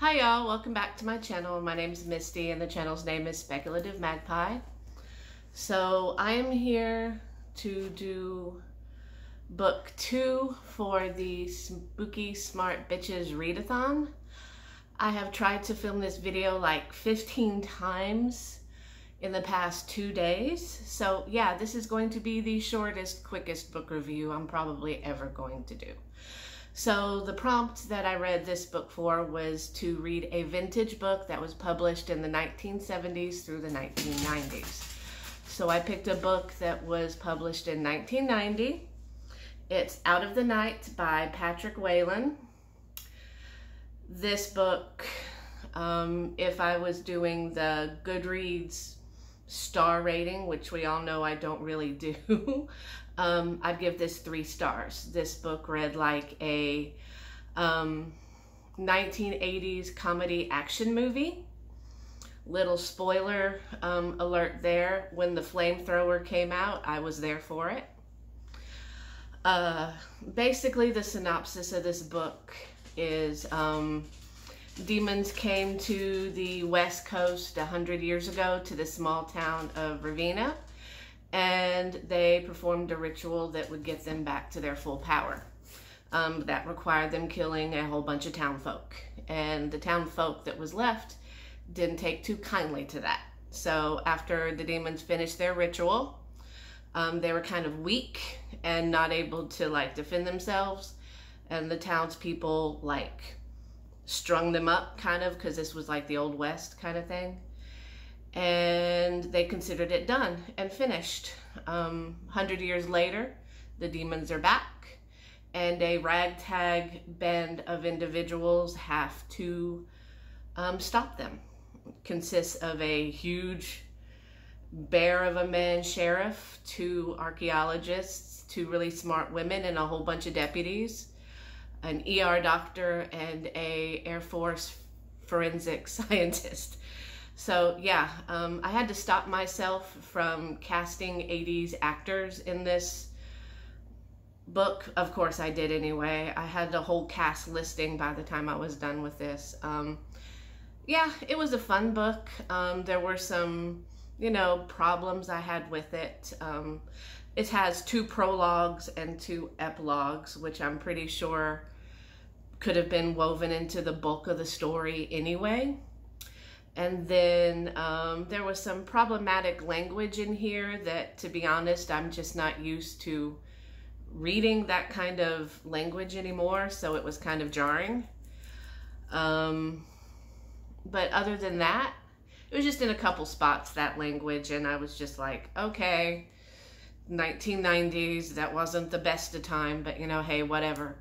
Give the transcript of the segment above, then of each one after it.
Hi y'all, welcome back to my channel. My name is Misty and the channel's name is Speculative Magpie. So I am here to do book 2 for the Spooky Smart Bitches Readathon. I have tried to film this video like 15 times in the past 2 days. So yeah, this is going to be the shortest, quickest book review I'm probably ever going to do. So the prompt that I read this book for was to read a vintage book that was published in the 1970s through the 1990s. So I picked a book that was published in 1990. It's Out of the Night by Patrick Whalen. This book, if I was doing the Goodreads star rating, which we all know I don't really do, I'd give this 3 stars. This book read like a 1980s comedy action movie. Little spoiler alert there. When the flamethrower came out, I was there for it. Basically, the synopsis of this book is demons came to the West Coast 100 years ago to the small town of Ravenna, and they performed a ritual that would get them back to their full power. That required them killing a whole bunch of town folk, and the town folk that was left didn't take too kindly to that. So after the demons finished their ritual, they were kind of weak and not able to like defend themselves, and the townspeople like strung them up kind of, because this was like the Old West kind of thing. And they considered it done and finished. 100 years later, the demons are back, and a ragtag band of individuals have to stop them. It consists of a huge bear of a man sheriff, 2 archaeologists, 2 really smart women, and a whole bunch of deputies, an ER doctor, and a Air Force forensic scientist. So yeah, I had to stop myself from casting 80s actors in this book. Of course I did anyway. I had the whole cast listing by the time I was done with this. Yeah, it was a fun book. There were some, problems I had with it. It has 2 prologues and 2 epilogues, which I'm pretty sure could have been woven into the bulk of the story anyway. And then there was some problematic language in here that, to be honest, I'm just not used to reading that kind of language anymore, so it was kind of jarring. But other than that, it was just in a couple spots, that language, and I was just like, okay, 1990s, that wasn't the best of time, but hey, whatever.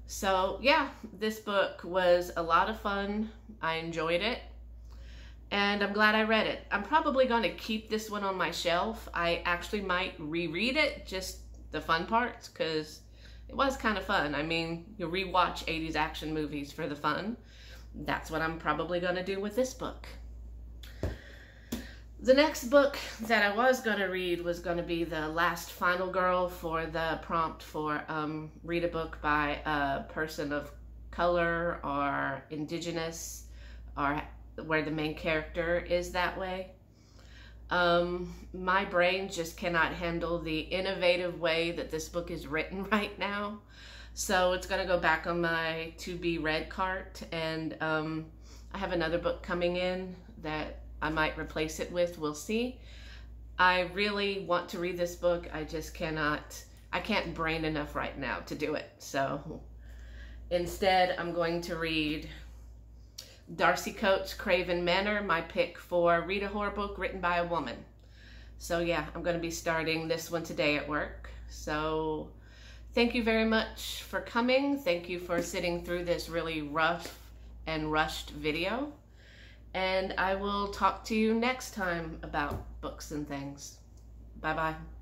So yeah, this book was a lot of fun. I enjoyed it, and I'm glad I read it. I'm probably going to keep this one on my shelf. I actually might reread it, just the fun parts, because it was kind of fun. I mean, you rewatch 80s action movies for the fun. That's what I'm probably going to do with this book. The next book that I was going to read was going to be The Last Final Girl, for the prompt for read a book by a person of color or indigenous, or where the main character is that way. My brain just cannot handle the innovative way that this book is written right now. So it's going to go back on my to-be read cart, and I have another book coming in that I might replace it with. We'll see. I really want to read this book. I just cannot, I can't brain enough right now to do it. So instead, I'm going to read Darcy Coates' Craven Manor, my pick for read a horror book written by a woman. So yeah, I'm going to be starting this one today at work. So thank you very much for coming. Thank you for sitting through this really rough and rushed video. And I will talk to you next time about books and things. Bye-bye.